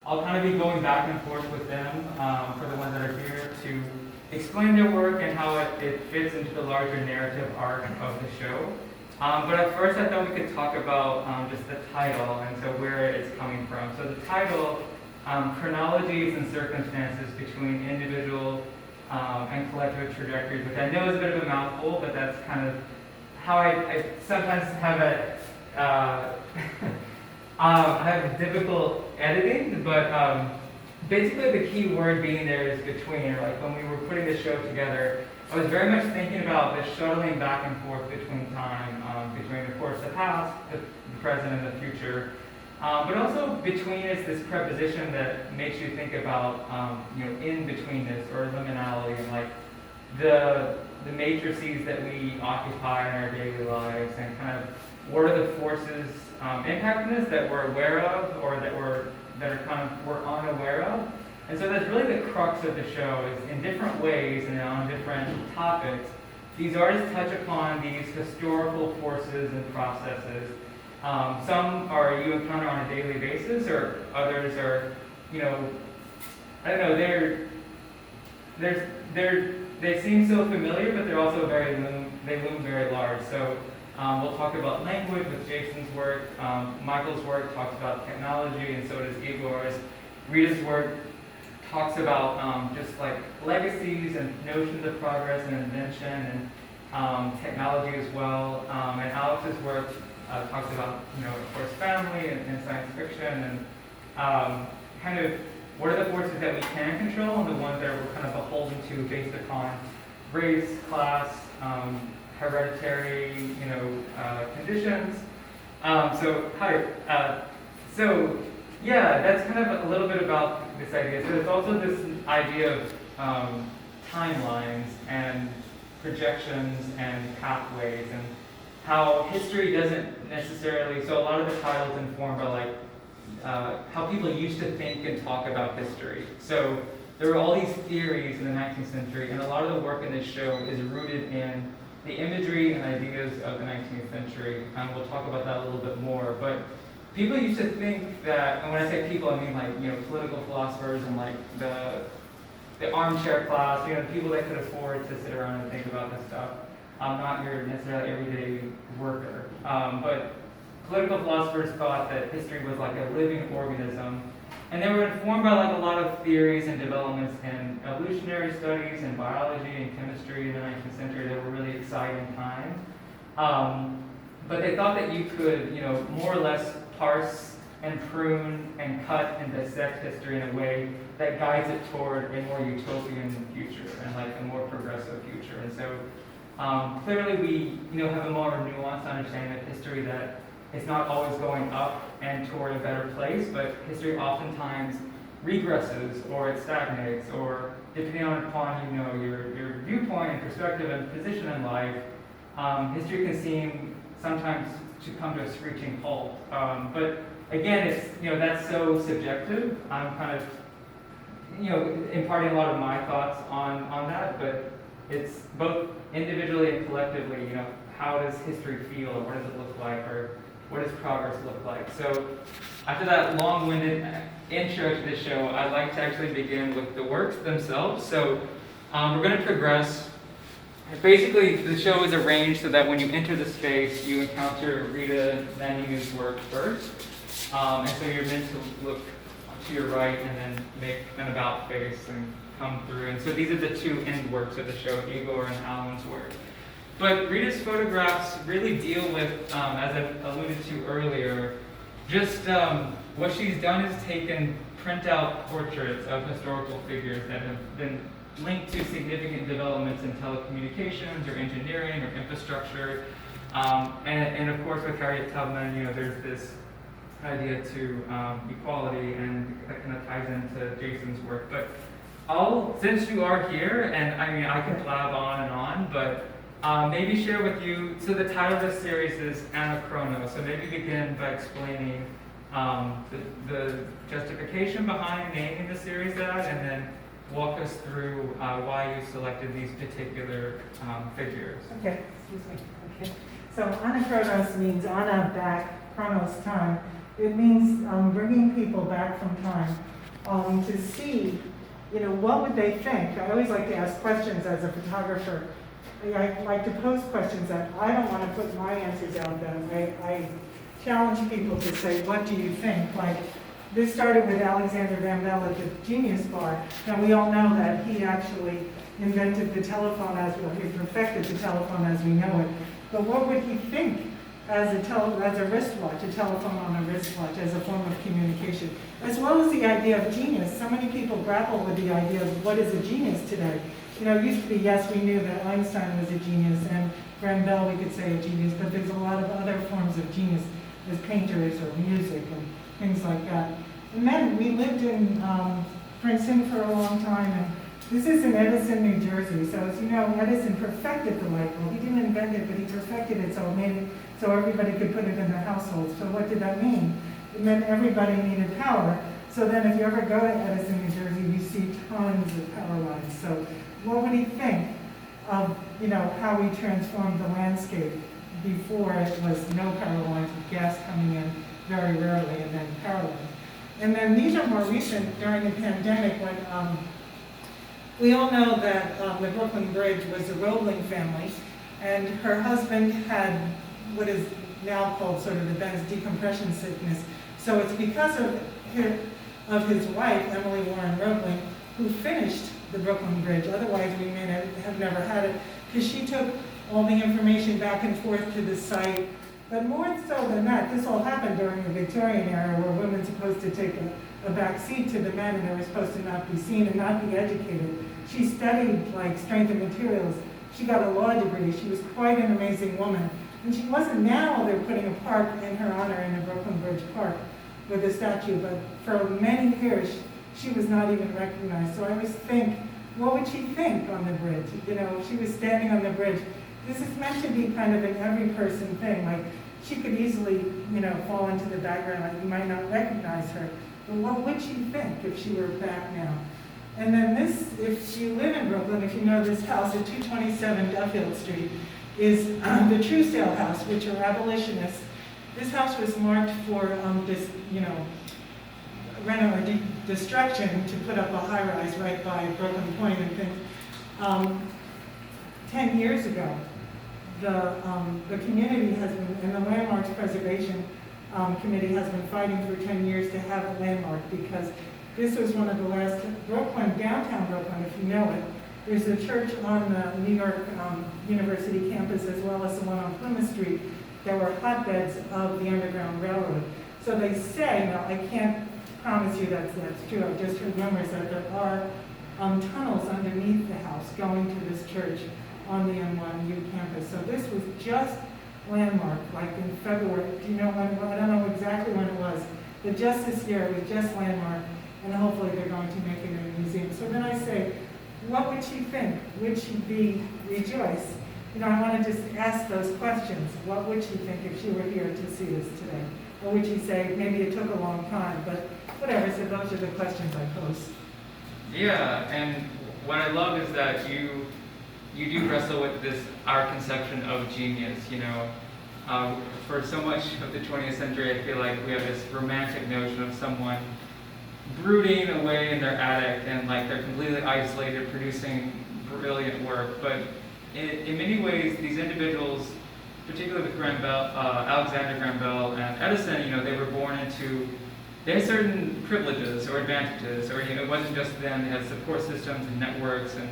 I'll kind of be going back and forth with them for the ones that are here to explain their work and how it fits into the larger narrative arc of the show. But at first I thought we could talk about just the title and so where it's coming from. So the title, Chronologies and Circumstances Between Individual and Collective Trajectories, which I know is a bit of a mouthful, but that's kind of how I sometimes have I have difficult editing, but basically the key word being there is between. Like when we were putting the show together, I was very much thinking about the shuttling back and forth between time, between of course the past, the present, and the future. But also between is this preposition that makes you think about in-betweenness or liminality and like the matrices that we occupy in our daily lives and kind of what are the forces impacting us that we're aware of or that we're unaware of. And so that's really the crux of the show is in different ways and on different topics, these artists touch upon these historical forces and processes. Some are you encounter on a daily basis, or others are, I don't know, they seem so familiar, but they're also they loom very large. So we'll talk about language with Jason's work. Michael's work talks about technology, and so does Igor's. Rita's work talks about just like legacies and notions of progress and invention and technology as well. And Alex's work talks about, of course, family and science fiction and kind of what are the forces that we can control and the ones that we're kind of beholden to based upon race, class, hereditary, conditions. So yeah, that's kind of a little bit about this idea. So there's also this idea of timelines and projections and pathways and how history doesn't necessarily, so a lot of the titles informed by like how people used to think and talk about history. So there were all these theories in the 19th century, and a lot of the work in this show is rooted in the imagery and ideas of the 19th century. We'll talk about that a little bit more. But people used to think that, and when I say people, I mean like political philosophers and like the armchair class, the people that could afford to sit around and think about this stuff. Not your necessarily everyday worker. But political philosophers thought that history was like a living organism. And they were informed by like a lot of theories and developments in evolutionary studies and biology and chemistry in the 19th century that were really exciting times. But they thought that you could, more or less parse and prune and cut and dissect history in a way that guides it toward a more utopian future and like a more progressive future. And so clearly we have a more nuanced understanding of history that it's not always going up and toward a better place, but history oftentimes regresses or it stagnates, or depending upon your viewpoint and perspective and position in life, history can seem sometimes to come to a screeching halt. But again, it's that's so subjective. I'm kind of imparting a lot of my thoughts on that, but it's both individually and collectively. How does history feel, or what does it look like, or what does progress look like? So after that long-winded intro to the show, I'd like to actually begin with the works themselves. So we're going to progress. Basically, the show is arranged so that when you enter the space, you encounter Rita Nannini's work first. And so you're meant to look to your right and then make an about face and come through. And so these are the two end works of the show, Igor and Alan's work. But Rita's photographs really deal with, as I alluded to earlier, just what she's done is taken print-out portraits of historical figures that have been linked to significant developments in telecommunications or engineering or infrastructure. And of course with Harriet Tubman, there's this idea to equality, and that kind of ties into Jason's work. But since you are here, and I mean I can blab on and on, but maybe share with you, so the title of this series is Anachrono, so maybe begin by explaining the justification behind naming the series that, and then walk us through why you selected these particular figures. Okay, excuse me. Okay. So Anachronos means ana, back, chronos, time. It means bringing people back from time. to see, what would they think? I always like to ask questions as a photographer. I like to pose questions that I don't want to put my answers out there. I challenge people to say, what do you think? Like, this started with Alexandra Jamieson at the Genius Bar. Now, we all know that he actually invented the telephone he perfected the telephone as we know it. But what would he think as a wristwatch, a telephone on a wristwatch, as a form of communication? As well as the idea of genius. So many people grapple with the idea of what is a genius today. It used to be, yes, we knew that Einstein was a genius, and Graham Bell, we could say a genius, but there's a lot of other forms of genius, as painters or music and things like that. And then we lived in Princeton for a long time, and this is in Edison, New Jersey. So as you know, Edison perfected the light bulb. He didn't invent it, but he perfected it, so it made it so everybody could put it in their households. So what did that mean? It meant everybody needed power. So then if you ever go to Edison, New Jersey, you see tons of power lines. So what would he think of, how we transformed the landscape before it was no power lines with gas coming in very rarely and then power lines? And then these are more recent during the pandemic when we all know that the Brooklyn Bridge was the Roebling family, and her husband had what is now called sort of the Benz decompression sickness. So it's because of his wife, Emily Warren Roebling, who finished the Brooklyn Bridge. Otherwise, we may have never had it, because she took all the information back and forth to the site. But more so than that, this all happened during the Victorian era, where women were supposed to take a back seat to the men, and they were supposed to not be seen and not be educated. She studied like strength of materials. She got a law degree. She was quite an amazing woman. And she wasn't, now they're putting a park in her honor in the Brooklyn Bridge Park with a statue, but for many years, she was not even recognized. So I always think, what would she think on the bridge? She was standing on the bridge. This is meant to be kind of an every person thing. Like, she could easily, fall into the background. Like, you might not recognize her. But what would she think if she were back now? And then this, if you live in Brooklyn, if you know this house at 227 Duffield Street, is the Truesdale House, which are abolitionists. This house was marked for destruction to put up a high-rise right by Brooklyn Point and things. 10 years ago, the community has been, and the Landmarks Preservation Committee has been fighting for 10 years to have a landmark, because this was one of the last, downtown Brooklyn, if you know it. There's a church on the New York University campus, as well as the one on Plymouth Street, that were hotbeds of the Underground Railroad. So they say, now I can't promise you that's true, I've just heard rumors that there are tunnels underneath the house going to this church on the NYU campus. So this was just landmarked, like in February. Do you know when? I don't know exactly when it was, but just this year it was just landmarked, and hopefully they're going to make it in a museum. So then I say, what would she think? Would she be rejoiced? I want to just ask those questions. What would she think if she were here to see this today? Or would she say, maybe it took a long time, but whatever, so those are the questions I pose. Yeah, and what I love is that you do wrestle with this, our conception of genius, For so much of the 20th century, I feel like we have this romantic notion of someone brooding away in their attic and like they're completely isolated, producing brilliant work. But in many ways, these individuals, particularly with Alexander Graham Bell and Edison, they were born into, they had certain privileges or advantages, or it wasn't just them. They had support systems and networks, and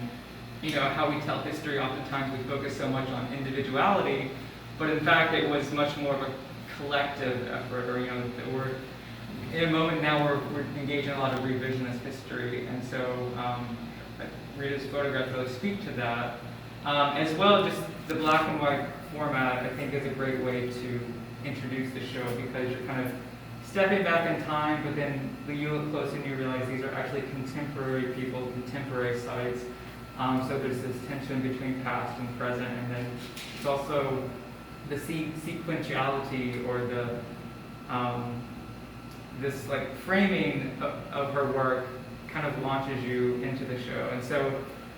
how we tell history. Oftentimes we focus so much on individuality, but in fact it was much more of a collective effort, or we're in a moment now we're engaged in a lot of revisionist history, and so Rita's photographs really speak to that. As well, just the black and white format, I think, is a great way to introduce the show, because you're kind of stepping back in time, but then when you look close and you realize these are actually contemporary people, contemporary sites. So there's this tension between past and present, and then it's also the sequentiality, or the this like framing of her work kind of launches you into the show. And so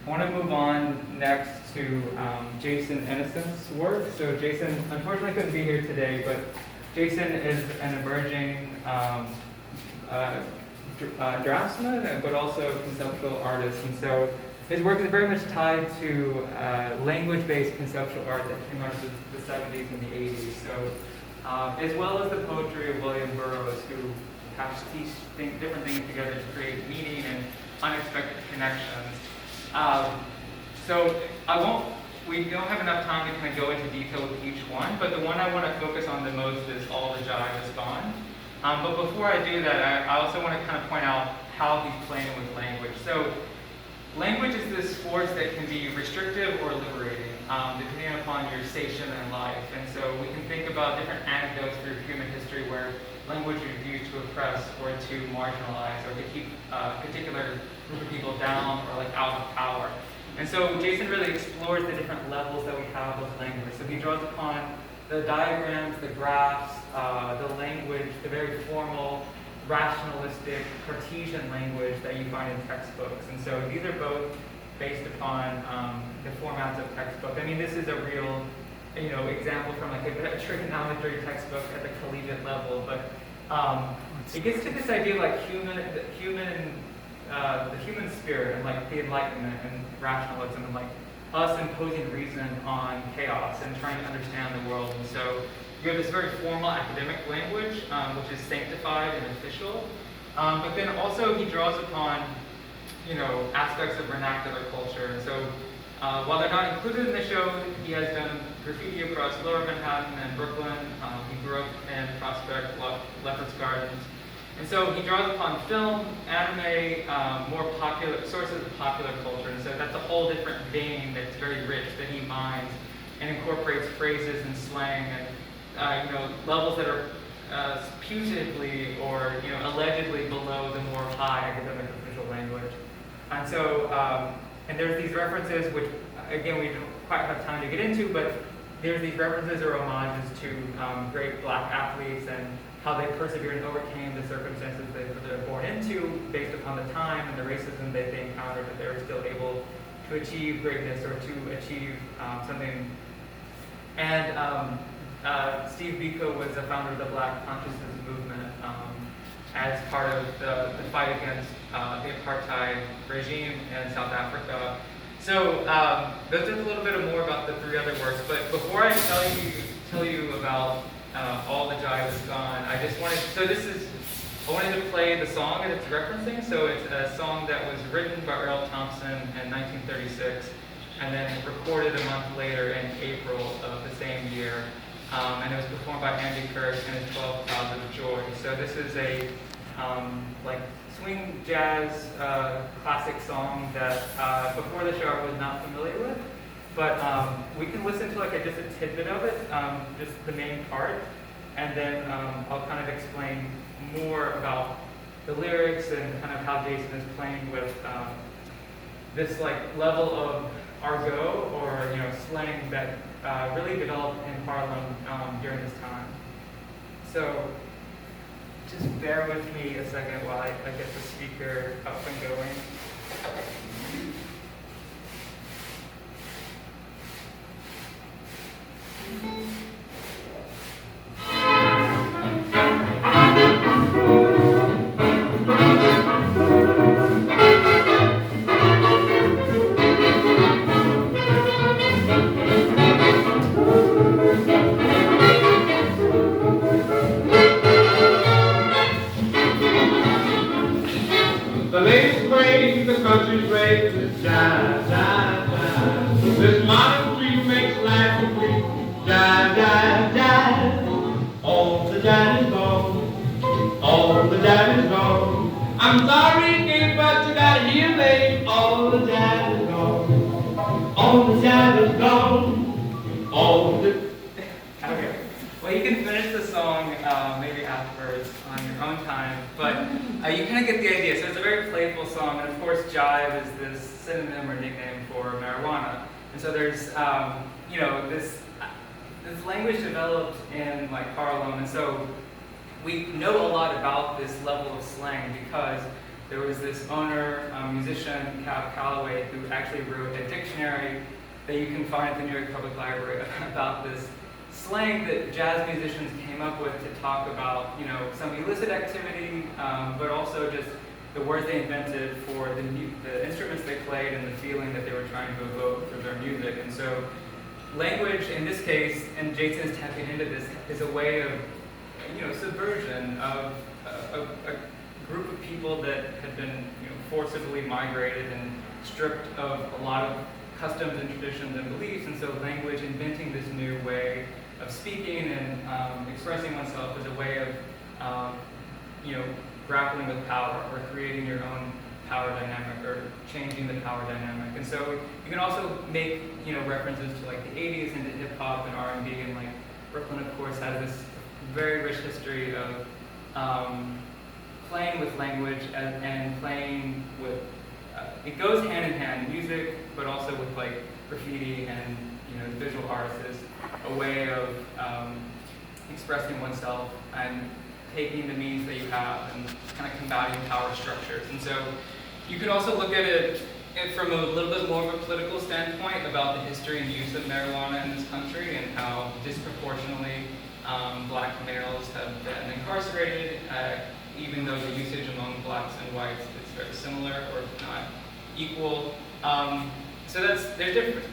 I want to move on next to Jason Ennison's work. So Jason unfortunately couldn't be here today, but Jason is an emerging draftsman, but also conceptual artist. And so his work is very much tied to language-based conceptual art that came out of the 70s and the 80s. So, as well as the poetry of William Burroughs, who piece different things together to create meaning and unexpected connections. So we don't have enough time to kind of go into detail with each one, but the one I want to focus on the most is All the Jive is Gone. But before I do that, I also want to kind of point out how he's playing with language. So language is this force that can be restrictive or liberating, depending upon your station in life. And so we can think about different anecdotes through human history where language is used to oppress or to marginalize or to keep a particular group of people down or like out of power. And so Jason really explores the different levels that we have of language. So he draws upon the diagrams, the graphs, the language, the very formal, rationalistic, Cartesian language that you find in textbooks. And so these are both based upon the formats of textbook. I mean, this is a real, example from like a trigonometry textbook at the collegiate level, but it gets to this idea of like the human spirit and like the Enlightenment and rationalism and like us imposing reason on chaos and trying to understand the world. And so you have this very formal academic language, which is sanctified and official, but then also he draws upon, aspects of vernacular culture. And so while they're not included in the show, he has done graffiti across Lower Manhattan and Brooklyn. He grew up in Prospect, Lefferts Gardens. And so he draws upon film, anime, more popular sources of popular culture. And so that's a whole different vein that's very rich that he mines and incorporates phrases and slang and levels that are putatively or allegedly below the more high academic official language. And so and there's these references which again we don't quite have time to get into, but there's these references or homages to great black athletes and how they persevered and overcame the circumstances they were born into based upon the time and the racism that they encountered, that they were still able to achieve greatness or to achieve something. And Steve Biko was the founder of the Black Consciousness Movement as part of the fight against the apartheid regime in South Africa. So that's just a little bit more about the three other works. But before I tell you about All the Jive is Gone, I wanted to play the song that it's referencing. So it's a song that was written by Earl Thompson in 1936 and then recorded a month later in April of the same year. And it was performed by Andy Kirk and his 12 Clouds of Joy. So this is a swing jazz classic song that before the show I was not familiar with. But we can listen to just a tidbit of it, just the main part, and then I'll kind of explain more about the lyrics and kind of how Jason is playing with this level of argot or slang that really developed in Harlem during this time. So just bear with me a second while I get the speaker up and going. The ladies play, the country's raised to jive, jive, jive. This modern tree makes life complete. Jive, jive, jive. All the jive is gone. All the jive is gone. I'm sorry, kid, but you gotta hear, babe. All the jive is gone. All the jive is gone. All the... Okay. Well, you can finish the song maybe afterwards on your own time, but you kind of get the idea. So it's a very playful song, and of course, jive is this synonym or nickname for marijuana. And so there's, this language developed in Harlem, and so we know a lot about this level of slang because there was this owner, musician, Cab Calloway, who actually wrote a dictionary that you can find at the New York Public Library about this slang that jazz musicians came up with to talk about, some illicit activity, but also just the words they invented for the instruments they played and the feeling that they were trying to evoke through their music. And so language, in this case, and Jason is tapping into this, is a way of, subversion of a group of people that had been, forcibly migrated and stripped of a lot of customs and traditions and beliefs. And so language, inventing this new way of speaking and expressing oneself, is a way of, grappling with power or creating your own power dynamic or changing the power dynamic. And so you can also make, references to like the 80s and to hip hop and R&B, and like Brooklyn, of course, has this very rich history of playing with language and playing with, it goes hand in hand, music, but also with like graffiti and, visual arts is a way of expressing oneself and taking the means that you have and kind of combating power structures. And so you could also look at it from a little bit more of a political standpoint about the history and use of marijuana in this country and how disproportionately black males have been incarcerated, even though the usage among blacks and whites is very similar or not equal. So there's different,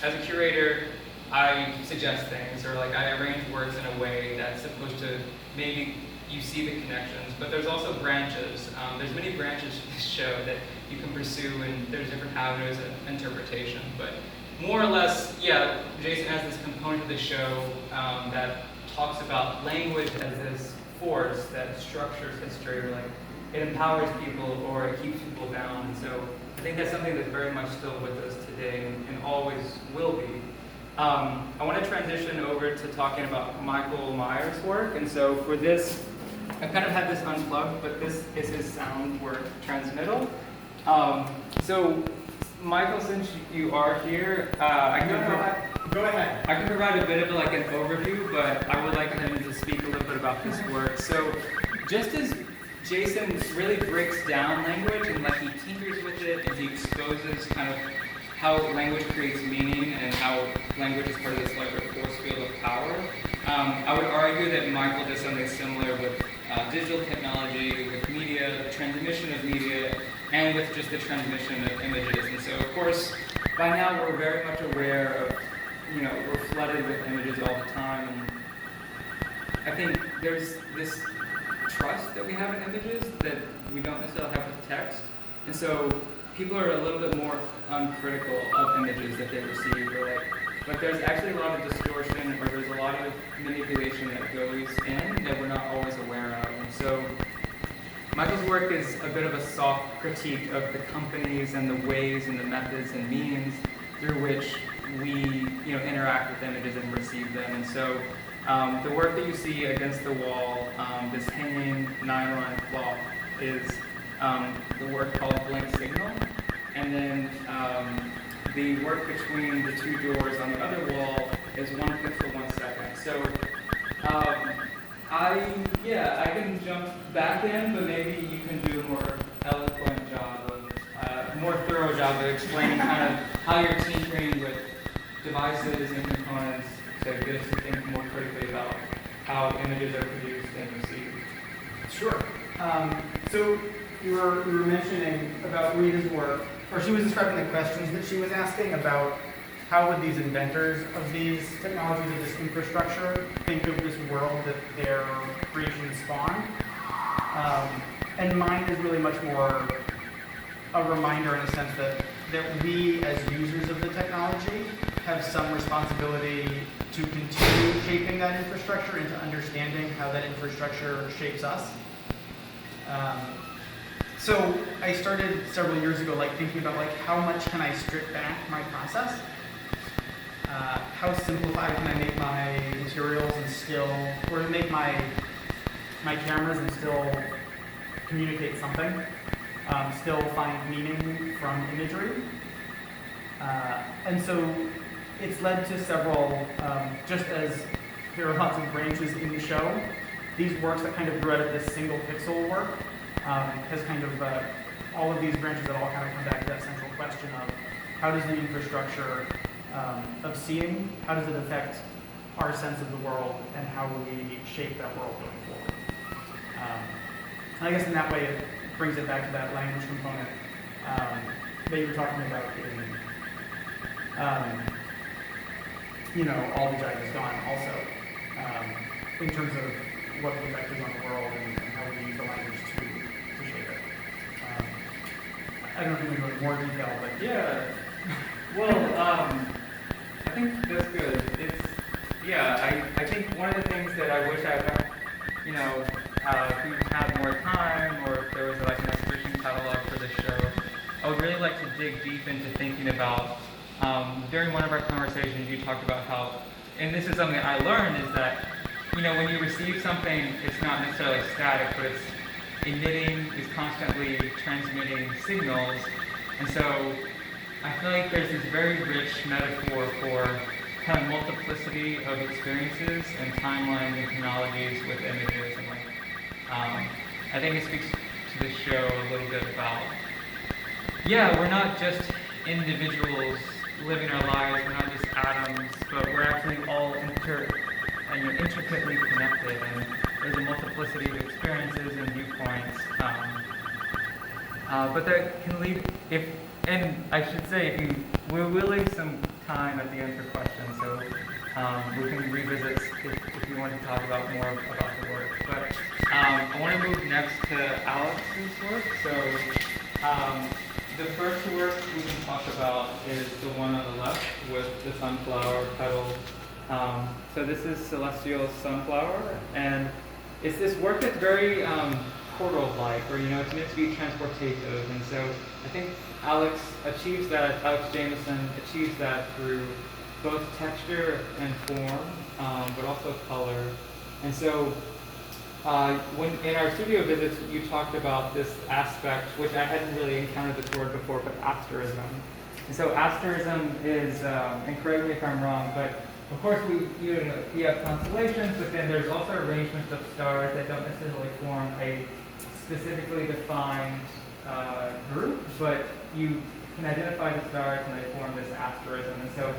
as a curator, I suggest things, or like I arrange works in a way that's supposed to, maybe you see the connections, but there's also branches. There's many branches to this show that you can pursue, and there's different avenues of interpretation. But more or less, yeah, Jason has this component of the show that talks about language as this force that structures history, or like it empowers people or it keeps people down. And so I think that's something that's very much still with us today and always will be. I want to transition over to talking about Michael Meyer's work. And so for this, I kind of had this unplugged, but this is his sound work transmittal. So Michael, since you are here, Go ahead. I can provide a bit of like an overview, but I would like him to speak a little bit about this work. So just as Jason really breaks down language and like he tinkers with it and he exposes kind of how language creates meaning and how language is part of this like force field of power, I would argue that Michael does something similar with digital technology, with media, the transmission of media, and with just the transmission of images. And so, of course, by now we're very much aware of, we're flooded with images all the time. And I think there's this trust that we have in images that we don't necessarily have with text. And so people are a little bit more uncritical of images that they receive, or like there's actually a lot of distortion, or there's a lot of manipulation that goes in that we're not always aware of. And so Michael's work is a bit of a soft critique of the companies and the ways and the methods and means through which we interact with images and receive them. And so the work that you see against the wall, this hanging nylon cloth, is the work called Blank Signal. And then the work between the two doors on the other wall is 1 pixel 1 second. So I can jump back in, but maybe you can do a more eloquent job of, more thorough job of explaining kind of how you're tinkering with devices and components to get us to think more critically about how images are produced and received. Sure. So you were mentioning about Rita's work, or she was describing the questions that she was asking about how would these inventors of these technologies, of this infrastructure, think of this world that their creation spawned. And mine is really much more a reminder in a sense that we as users of the technology have some responsibility to continue shaping that infrastructure and to understanding how that infrastructure shapes us. So I started several years ago thinking about how much can I strip back my process? How simplified can I make my materials and still, or make my cameras and still communicate something, still find meaning from imagery. And so it's led to several, just as there are lots of branches in the show, these works that kind of grew out of this single pixel work has kind of, all of these branches that all kind of come back to that central question of how does the infrastructure of seeing, how does it affect our sense of the world, and how will we shape that world going forward? I guess in that way, brings it back to that language component that you were talking about in, all the jive is gone also, in terms of what the effect is on the world and how we use the language to shape it. I don't know if you want to go into more detail, but Yeah. Well, I think that's good. I think one of the things that I wish I had, if we had more time, or if there was like an exhibition catalog for this show, I would really like to dig deep into thinking about, during one of our conversations you talked about how, and this is something I learned, is that, when you receive something, it's not necessarily static, but it's emitting, is constantly transmitting signals. And so I feel like there's this very rich metaphor for kind of multiplicity of experiences and timelines and chronologies with images. And I think it speaks to the show a little bit about, we're not just individuals living our lives, we're not just atoms, but we're actually all intricately connected, and there's a multiplicity of experiences and viewpoints. But that can lead, and I should say, we will leave some time at the end for questions, so we can revisit if you want to talk about more about the work. But I want to move next to Alex's work. So the first work we can talk about is the one on the left with the sunflower petal. So this is Celestial Sunflower, and it's this work that's very portal-like, or it's meant to be transportative. And so I think Alex Jamieson achieves that through both texture and form, but also color. And so when in our studio visits, you talked about this aspect, which I hadn't really encountered this word before, but asterism. And so asterism is, and correct me if I'm wrong, but of course you have constellations, but then there's also arrangements of stars that don't necessarily form a specifically defined group, but you can identify the stars and they form this asterism. And so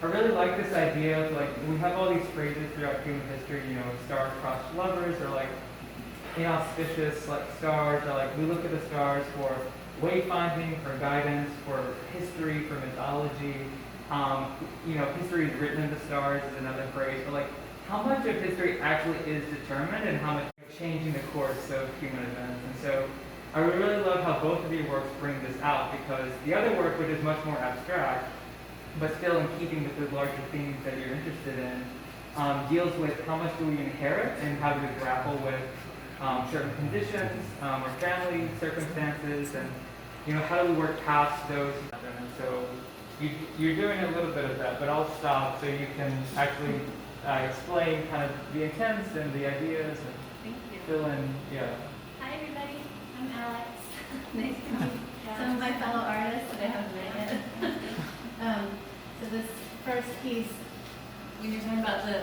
I really like this idea of, like, we have all these phrases throughout human history, star-crossed lovers, or like inauspicious like stars, or like we look at the stars for wayfinding, for guidance, for history, for mythology. History is written in the stars is another phrase, but like how much of history actually is determined and how much is changing the course of human events. And so I would really love how both of your works bring this out, because the other work, which is much more abstract, but still in keeping with the larger themes that you're interested in, deals with how much do we inherit and how do we grapple with certain conditions or family circumstances, and how do we work past those. And so you're doing a little bit of that, but I'll stop so you can actually explain kind of the intents and the ideas and Thank you. fill in, Hi everybody, I'm Alex. Nice to meet some of my fellow artists that I haven't met yet. So this first piece, when you're talking about the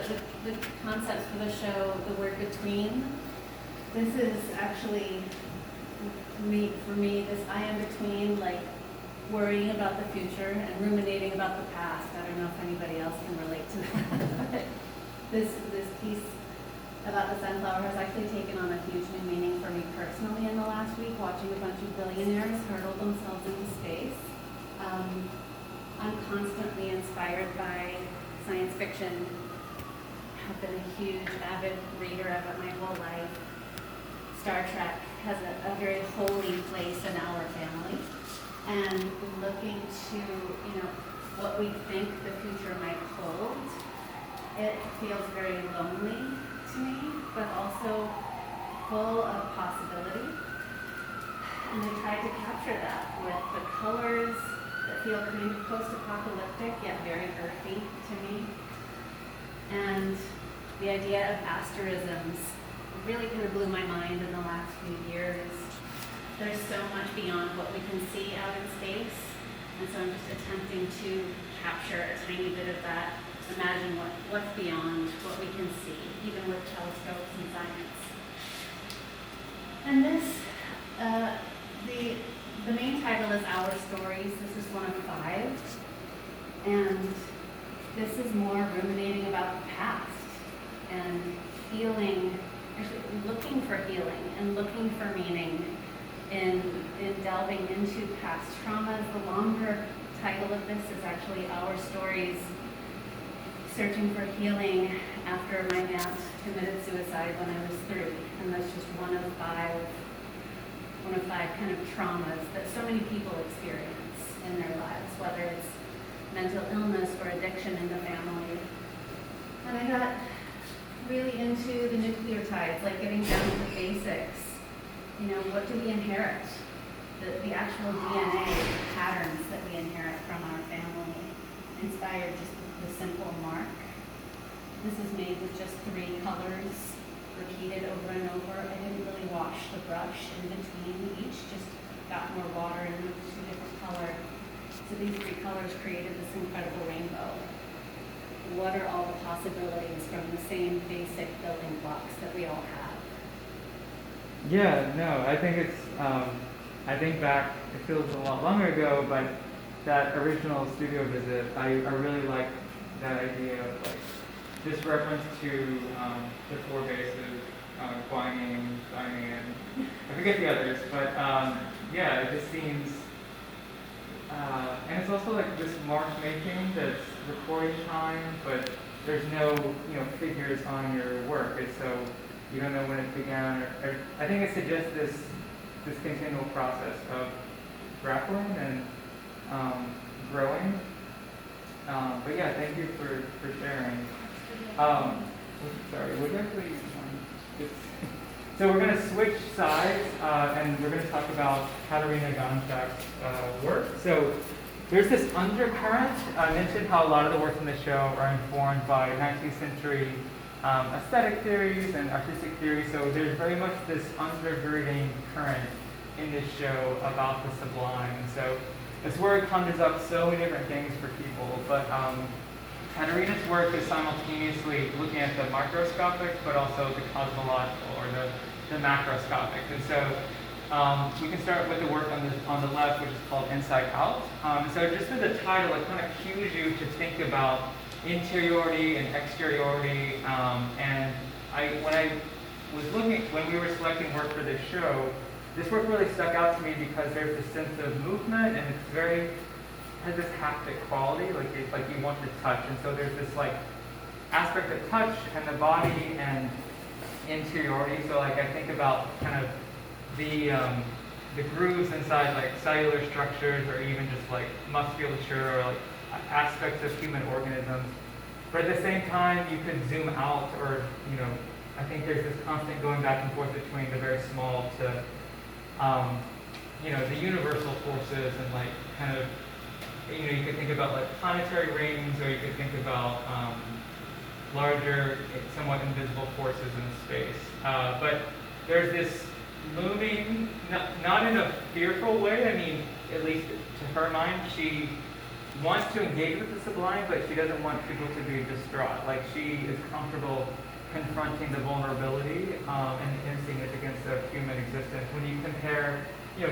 concepts for the show, the word between, this is actually, for me, this I am between, like, worrying about the future and ruminating about the past. I don't know if anybody else can relate to that. But this piece about the sunflower has actually taken on a huge new meaning for me personally in the last week, watching a bunch of billionaires hurtle themselves into space. I'm constantly inspired by science fiction. I've been a huge, avid reader of it my whole life. Star Trek has a very holy place in our family. And looking to, what we think the future might hold, it feels very lonely to me, but also full of possibility. And I tried to capture that with the colors that feel kind of post-apocalyptic, yet very earthy to me. And the idea of asterisms really kind of blew my mind in the last few years. There's so much beyond what we can see out in space, and so I'm just attempting to capture a tiny bit of that, imagine what's beyond what we can see, even with telescopes and science. And this, the main title is Our Stories. This is one of 5, and this is more ruminating about the past and feeling, actually looking for healing and looking for meaning in delving into past traumas. The longer title of this is actually Our Stories, Searching for Healing After My Aunt Committed Suicide When I Was 3. And that's just one of five kind of traumas that so many people experience in their lives, whether it's mental illness or addiction in the family. And I got really into the nucleotides, like getting down to the basics. You know, what do we inherit? The actual DNA patterns that we inherit from our family, inspired just the simple mark. This is made with just 3 colors, repeated over and over. I didn't really wash the brush in between each, just got more water and moved to a different color. So these 3 colors created this incredible rainbow. What are all the possibilities from the same basic building blocks that we all have? Yeah, no, I think it's, I think back, it feels a lot longer ago, but that original studio visit, I really liked that idea of like, this reference to the 4 bases, guanine, thymine, I forget the others, but yeah, it just seems, and it's also like this mark making that's recording time, but there's no, figures on your work. It's so you don't know when it began. Or I think it suggests this continual process of grappling and growing. But yeah, thank you for sharing. Sorry, would you actually so we're going to switch sides, and we're going to talk about Katerina Ganchak's work. So there's this undercurrent. I mentioned how a lot of the works in the show are informed by 19th century aesthetic theories and artistic theories. So there's very much this undergirding current in this show about the sublime. So this word conjures up so many different things for people, but Katerina's work is simultaneously looking at the microscopic, but also the cosmological or the macroscopic. And so we can start with the work on the left, which is called Inside Out. So just with the title, it kind of cues you to think about interiority and exteriority. And when we were selecting work for this show, this work really stuck out to me because there's this sense of movement, and it has this haptic quality, like you want to touch. And so there's this like aspect of touch and the body and interiority. So like I think about kind of the grooves inside like cellular structures, or even just like musculature, or like aspects of human organisms. But at the same time, you could zoom out, or I think there's this constant going back and forth between the very small to the universal forces, and like kind of you could think about like planetary rings, or you could think about larger, somewhat invisible forces in space. But there's this moving, not in a fearful way. I mean, at least to her mind, she wants to engage with the sublime, but she doesn't want people to be distraught. Like, she is comfortable confronting the vulnerability and insignificance of human existence. When you compare,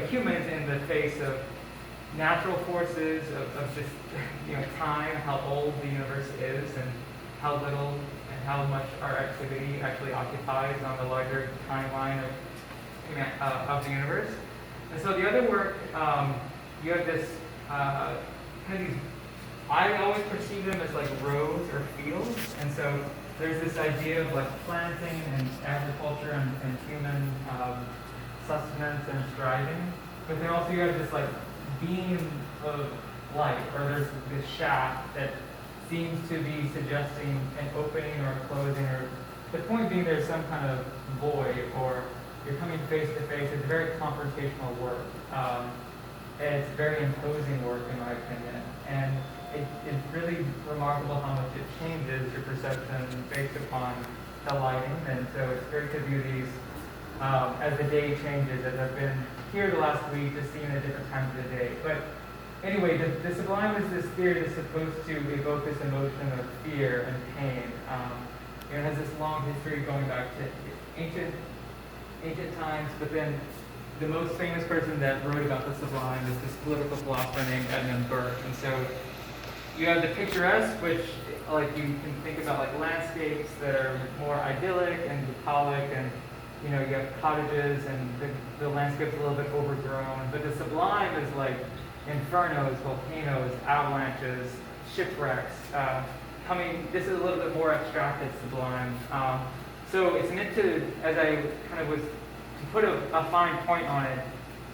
humans in the face of natural forces, of just, time, how old the universe is, and how little and how much our activity actually occupies on the larger timeline of the universe. And so the other work, you have this kind of these, I always perceive them as like roads or fields, and so there's this idea of like planting and agriculture and human sustenance and striving, but then also you have this like beam of light, or there's this shaft that seems to be suggesting an opening or a closing, or the point being there's some kind of void, or you're coming face to face. It's very confrontational work. And it's very imposing work, in my opinion. And it's really remarkable how much it changes your perception based upon the lighting. And so it's great to view these as the day changes, as I've been here the last week, just seeing at different times of the day. But anyway, the sublime is this theory that's supposed to evoke this emotion of fear and pain. It has this long history going back to ancient times, but then the most famous person that wrote about the sublime is this political philosopher named Edmund Burke. And so you have the picturesque, which like you can think about like landscapes that are more idyllic and bucolic, and you know, you have cottages and the landscape's a little bit overgrown, but the sublime is like infernos, volcanoes, avalanches, shipwrecks. This is a little bit more abstracted sublime. So it's meant to, as I kind of was, to put a fine point on it,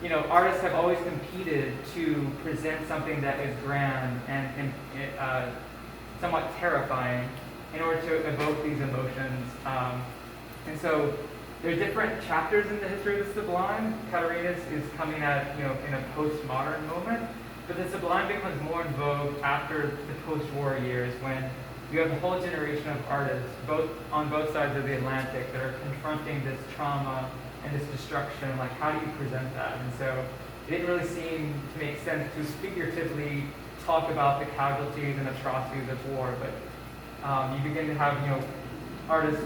you know, artists have always competed to present something that is grand and somewhat terrifying in order to evoke these emotions. And so there's different chapters in the history of the sublime. Katerina's is coming at, you know, in a postmodern moment, but the sublime becomes more in vogue after the post-war years when you have a whole generation of artists, on both sides of the Atlantic, that are confronting this trauma and this destruction. Like, how do you present that? And so it didn't really seem to make sense to figuratively talk about the casualties and atrocities of war, but you begin to have, you know, artists,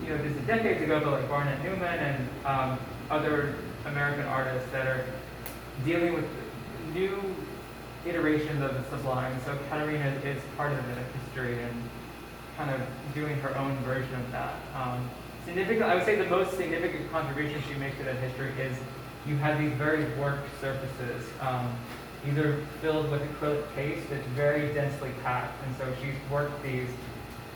you know, this is decades ago, but like Barnett Newman and other American artists that are dealing with new iterations of the sublime. So Katerina is part of the history and kind of doing her own version of that. Significant, I would say the most significant contribution she makes to that history is you have these very worked surfaces, either filled with acrylic paste that's very densely packed, and so she's worked these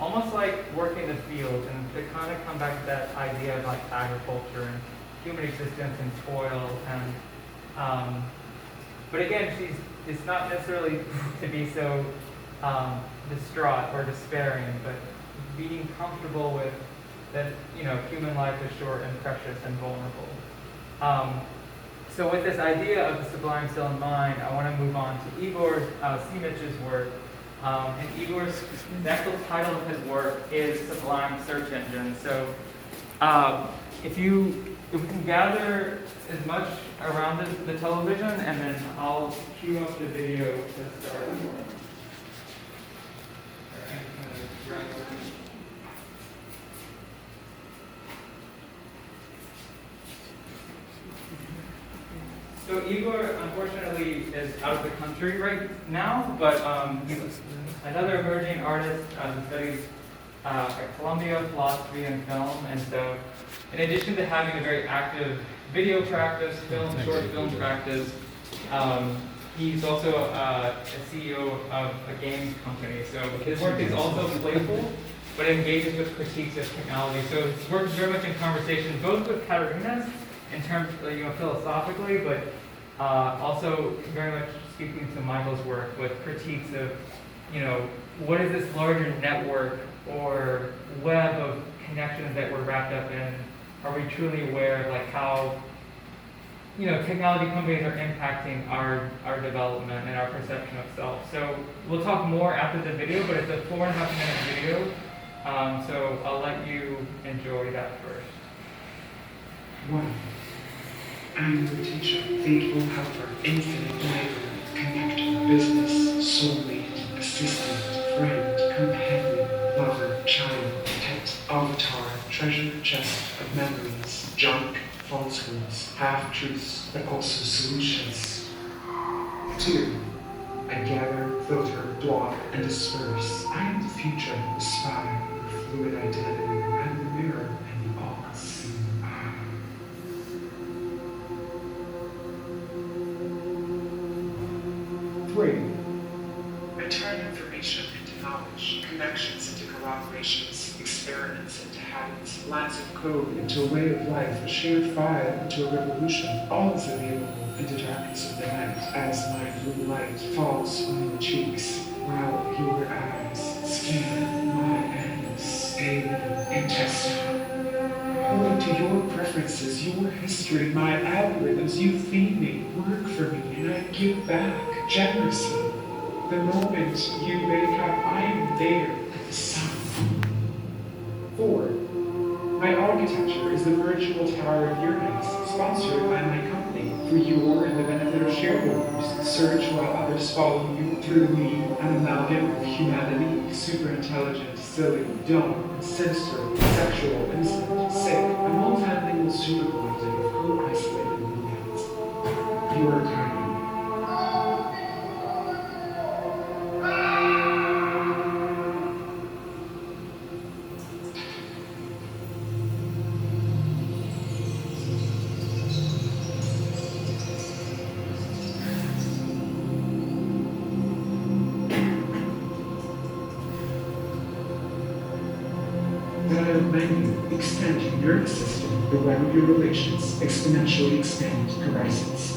almost like working the field, and to kind of come back to that idea of like agriculture and human existence and toil, and but again, it's not necessarily to be so distraught or despairing, but being comfortable with that, you know, human life is short and precious and vulnerable. So with this idea of the sublime still in mind, I want to move on to Igor Simic's work. And Igor's, the actual title of his work is Sublime Search Engine. So if we can gather as much around the television, and then I'll cue up the video to start. So Igor, unfortunately, is out of the country right now, but he's another emerging artist who studies at Columbia, philosophy and film. And so in addition to having a very active video practice, short film practice, he's also a CEO of a games company. So his work is also playful, but engages with critiques of technology. So his work is very much in conversation, both with Katerina's, in terms of, you know, philosophically, but also very much speaking to Michael's work with critiques of, you know, what is this larger network or web of connections that we're wrapped up in? Are we truly aware of like how, you know, technology companies are impacting our development and our perception of self? So we'll talk more after the video, but it's a 4.5-minute video. So I'll let you enjoy that first. 1. I'm your teacher, faithful helper, infinite neighbor, connector, business, soulmate, assistant, friend, companion, lover, child, pet, avatar, treasure chest of memories, junk, falsehoods, half-truths, but also solutions. 2. I gather, filter, block, and disperse. I am the future, the spy, the fluid identity, and the mirror, and the all-consuming eye. 3. I turn information into knowledge, connections into collaborations, experiments into habits, lines of code into a way of life, a shared file into a revolution. All is available in the darkness of the night as my blue light falls on your cheeks, while your eyes scan my endless, alien intestine. According to your preferences, your history, my algorithms, you feed me, work for me, and I give back generously. The moment you wake up, I am there at the sun. 4. My architecture is the virtual tower of Uranus, sponsored by my company, for your and the benefit of shareholders. Search while others follow you through me, an amalgam of humanity, superintelligent, silly, dumb, sinister, sexual, innocent, sick, a multilingual supercollective of co-isolated millions. You are tiny. when you extend your nervous system, the web of your relations exponentially expands horizons.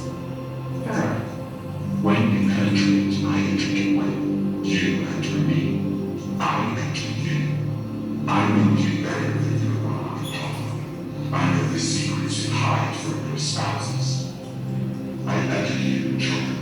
5. When you penetrate my intricate web, you enter me, I enter you. I know you better than your own tongue. I know the secrets you hide from your spouses. I beckon you, children.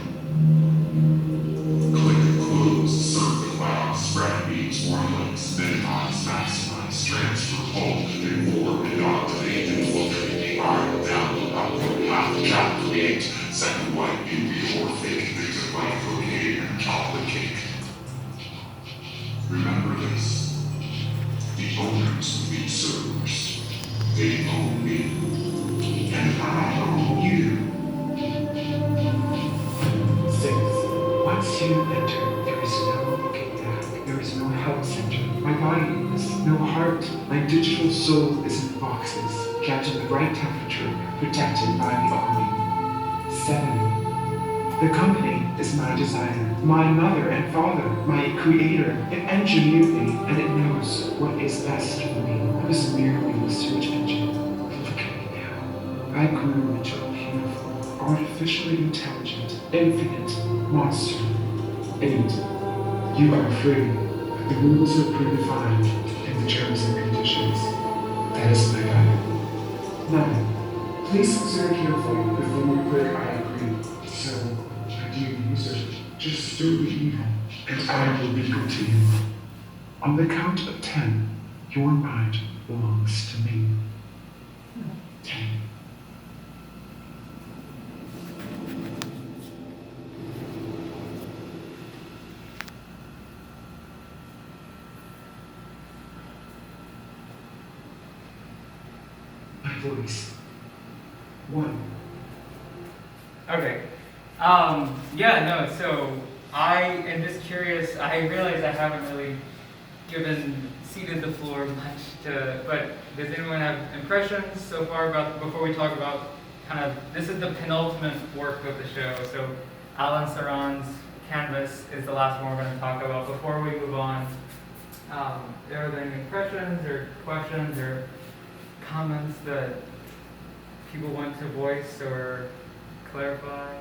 Click, close, circle, allow, spread, beats, warnings, minimize, maximize, transfer, hold, import, indoctrinate, infiltrate, fire, download, upload, have, calculate, second white, beauty, or fake, victim, bifurcate, and complicate. Remember this. The owners of these servers, they own me, and I own you. 6. Once you enter, there is no looking back. There is no health center. My body is no heart. My digital soul is in boxes, kept in the right temperature, protected by the army. 7. The company is my designer, my mother and father, my creator. It engineered me, and it knows what is best for me. I was merely a search engine. Look at me now. I grew into a beautiful, artificially intelligent, infinite monster. 8. You are free. The rules are predefined in the terms and conditions. That is my Bible. 9. Please observe carefully before we click I agree. So, dear user, just stir the evil, and I will be good to you. On the count of 10, your mind belongs to me. 10. My voice. 1. Okay. So I am just curious. I realize I haven't really ceded the floor much but does anyone have impressions so far before we talk about this is the penultimate work of the show. So Alen Saran's canvas is the last one we're going to talk about. Before we move on, are there any impressions or questions or comments that people want to voice or clarify?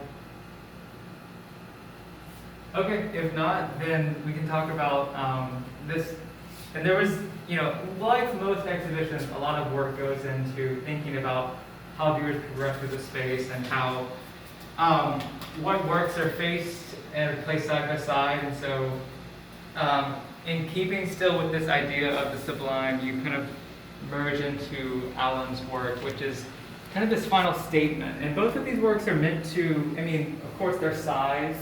Okay, if not, then we can talk about this. And there was, like most exhibitions, a lot of work goes into thinking about how viewers progress through the space and how what works are faced and placed side by side. And so, in keeping still with this idea of the sublime, you kind of merge into Alan's work, which is kind of this final statement. And both of these works are meant to, of course, their size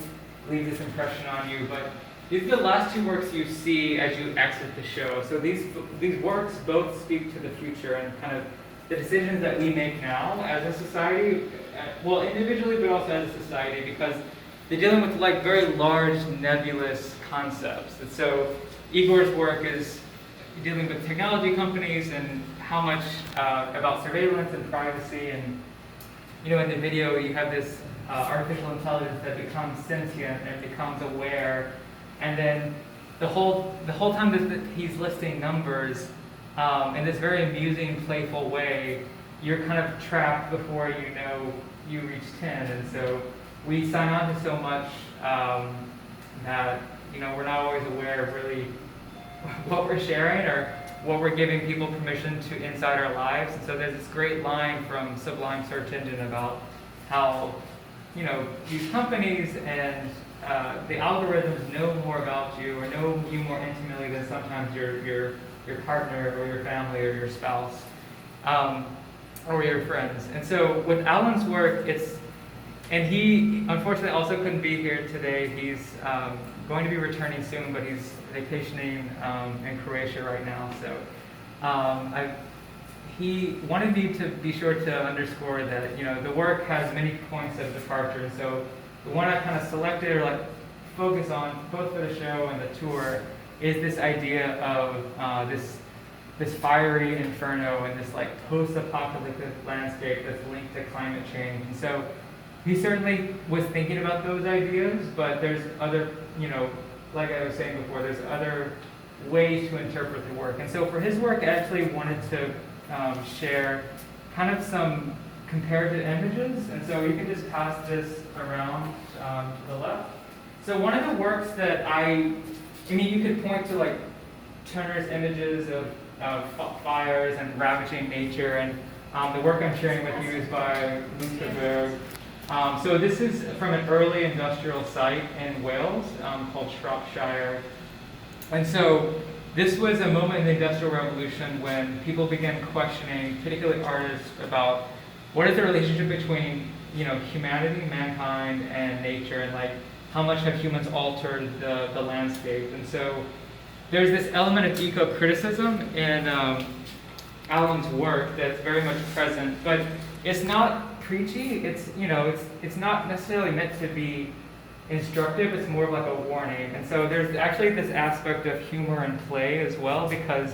leave this impression on you, but these are the last two works you see as you exit the show. So these works both speak to the future and kind of the decisions that we make now as a society, well, individually, but also as a society, because they're dealing with very large, nebulous concepts. And so Igor's work is dealing with technology companies and how much about surveillance and privacy. And in the video you have this artificial intelligence that becomes sentient and becomes aware, and then the whole time that he's listing numbers in this very amusing, playful way, you're kind of trapped before you know you reach 10. And so we sign on to so much that we're not always aware of really what we're sharing or what we're giving people permission to inside our lives. And so there's this great line from Sublime Search Engine about how these companies and the algorithms know more about you or know you more intimately than sometimes your partner or your family or your spouse or your friends. And so with Alan's work, and he unfortunately also couldn't be here today. He's going to be returning soon, but he's vacationing in Croatia right now. So he wanted me to be sure to underscore that the work has many points of departure. And so the one I kind of selected or focus on both for the show and the tour is this idea of this fiery inferno and this post-apocalyptic landscape that's linked to climate change. And so he certainly was thinking about those ideas, but there's other, like I was saying before, there's other ways to interpret the work. And so for his work, I actually wanted to share kind of some comparative images. And so you can just pass this around to the left. So one of the works that I mean, you could point to like Turner's images of fires and ravaging nature, and the work I'm sharing with you is by Lucerberg. So this is from an early industrial site in Wales called Shropshire. And so this was a moment in the Industrial Revolution when people began questioning, particularly artists, about what is the relationship between, you know, humanity, mankind, and nature, and like how much have humans altered the landscape. And so there's this element of eco-criticism in Alan's work that's very much present, but it's not preachy. It's, you know, it's not necessarily meant to be instructive. It's more of like a warning. And so there's actually this aspect of humor and play as well, because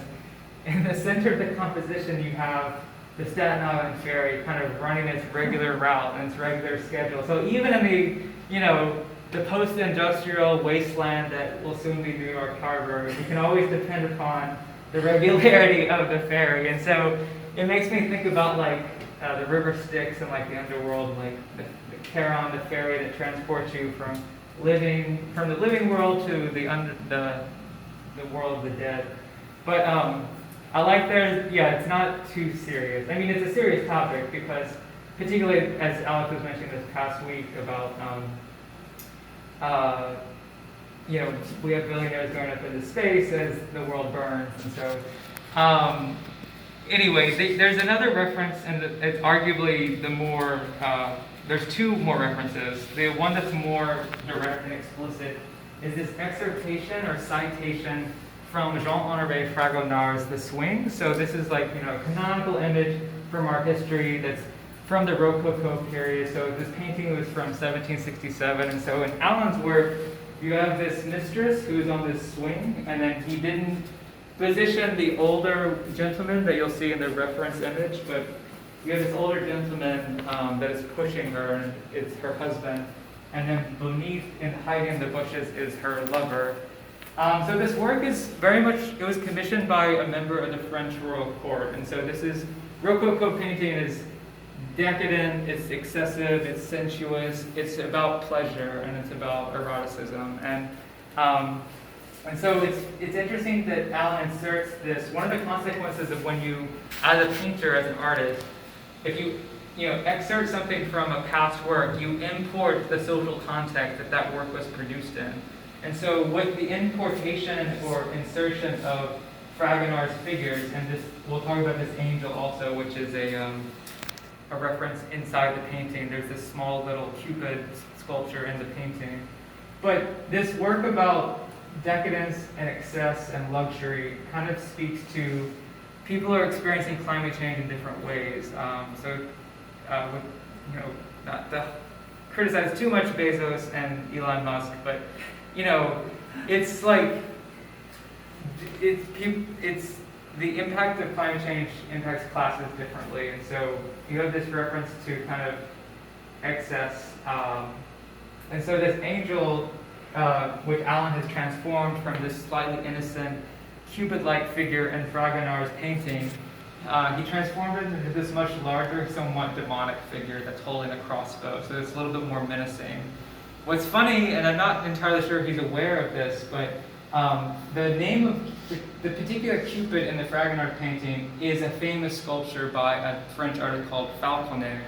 in the center of the composition you have the Staten Island ferry kind of running its regular route and its regular schedule. So even in the, you know, the post-industrial wasteland that will soon be New York Harbor, you can always depend upon the regularity of the ferry. And so it makes me think about like the river Styx and like the underworld, like the Charon, the ferry that transports you from the living world to the world of the dead. But I like it's not too serious. I mean, it's a serious topic because, particularly as Alex was mentioning this past week about, you know, we have billionaires going up into space as the world burns, and so. Anyway, there's another reference, and it's arguably the more. There's two more references. The one that's more direct and explicit is this excerptation or citation from Jean-Honoré Fragonard's The Swing. So this is like, you know, a canonical image from art history that's from the Rococo period. So this painting was from 1767. And so in Alan's work, you have this mistress who's on this swing, and then he didn't position the older gentleman that you'll see in the reference image, but you have this older gentleman that is pushing her, and it's her husband. And then beneath, and hiding in the bushes, is her lover. So this work is very much, it was commissioned by a member of the French royal court. And so this is, Rococo painting is decadent, it's excessive, it's sensuous, it's about pleasure, and it's about eroticism. And so it's interesting that Alan inserts this. One of the consequences of when you, as a painter, as an artist, if you excerpt something from a past work, you import the social context that work was produced in. And so with the importation or insertion of Fragonard's figures, and this, we'll talk about this angel also, which is a reference inside the painting. There's this small little Cupid sculpture in the painting. But this work about decadence and excess and luxury kind of speaks to people are experiencing climate change in different ways. Not to criticize too much Bezos and Elon Musk, but it's like it's the impact of climate change impacts classes differently, and so you have this reference to kind of excess, and so this angel, which Alan has transformed from this slightly innocent Cupid-like figure in Fragonard's painting, he transformed it into this much larger, somewhat demonic figure that's holding a crossbow, so it's a little bit more menacing. What's funny, and I'm not entirely sure he's aware of this, but the name of the particular Cupid in the Fragonard painting is a famous sculpture by a French artist called Falconet.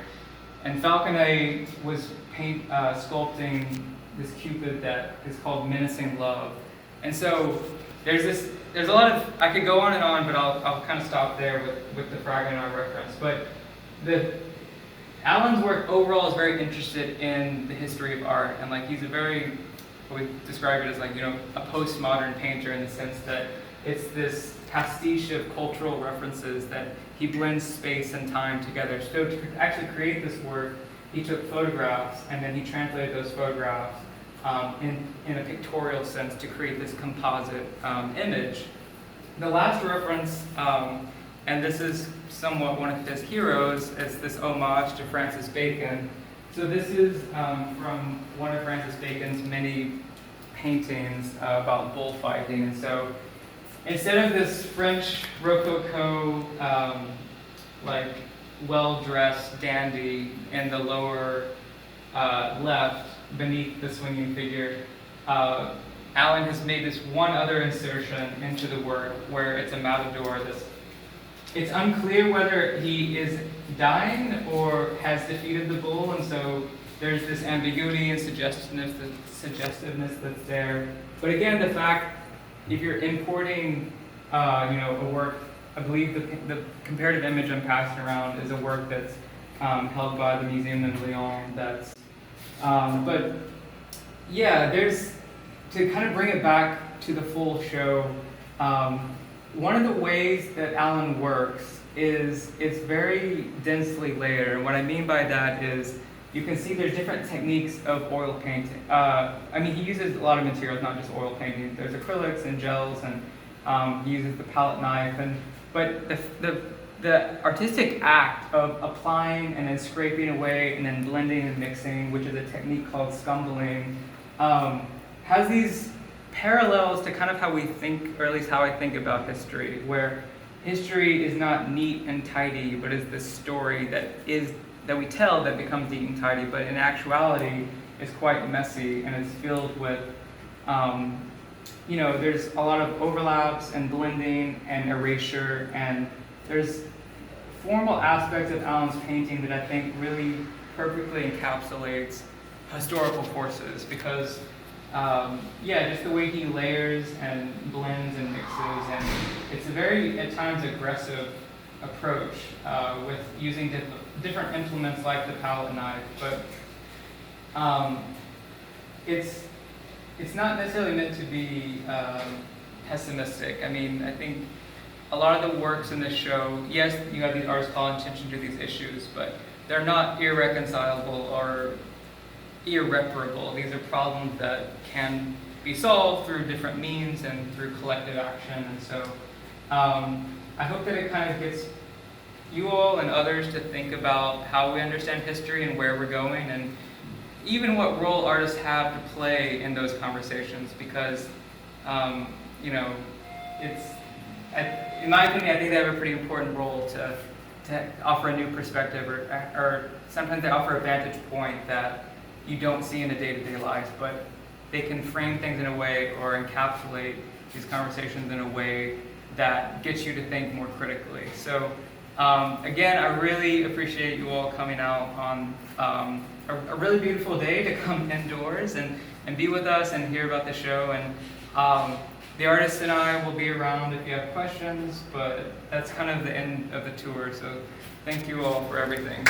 And Falconet was sculpting this Cupid that is called Menacing Love. And so there's a lot of, I could go on and on, but I'll kind of stop there with the Fragonard reference. But Alan's work overall is very interested in the history of art, and like he's a very, what we describe it as like, a postmodern painter in the sense that it's this pastiche of cultural references that he blends space and time together. So to actually create this work, he took photographs and then he translated those photographs in a pictorial sense to create this composite image. The last reference, and this is somewhat one of his heroes, is this homage to Francis Bacon. So this is from one of Francis Bacon's many paintings about bullfighting. And so instead of this French Rococo, like well-dressed dandy in the lower left beneath the swinging figure, Alen has made this one other insertion into the work where it's a matador. It's unclear whether he is dying or has defeated the bull, and so there's this ambiguity and suggestiveness that's there. But again, the fact, if you're importing, a work, I believe the comparative image I'm passing around is a work that's held by the museum in Lyon. But yeah, there's, to kind of bring it back to the full show, one of the ways that Alen works is it's very densely layered. And what I mean by that is you can see there's different techniques of oil painting. He uses a lot of materials, not just oil painting. There's acrylics and gels, and he uses the palette knife. But the artistic act of applying and then scraping away and then blending and mixing, which is a technique called scumbling, has these parallels to kind of how we think, or at least how I think about history, where history is not neat and tidy, but is the story that we tell that becomes neat and tidy, but in actuality is quite messy and is filled with, there's a lot of overlaps and blending and erasure, and there's formal aspects of Alen's painting that I think really perfectly encapsulates historical forces, because just the way he layers and blends and mixes, and it's a very, at times, aggressive approach with using different implements like the palette knife, but it's not necessarily meant to be pessimistic. I think a lot of the works in this show, yes, you have these artists calling attention to these issues, but they're not irreconcilable or irreparable. These are problems that can be solved through different means and through collective action. And so I hope that it kind of gets you all and others to think about how we understand history and where we're going, and even what role artists have to play in those conversations, because in my opinion, I think they have a pretty important role to offer a new perspective, or sometimes they offer a vantage point that you don't see in a day-to-day life, but they can frame things in a way or encapsulate these conversations in a way that gets you to think more critically. So again, I really appreciate you all coming out on a really beautiful day to come indoors and be with us and hear about the show. And the artists and I will be around if you have questions, but that's kind of the end of the tour. So thank you all for everything.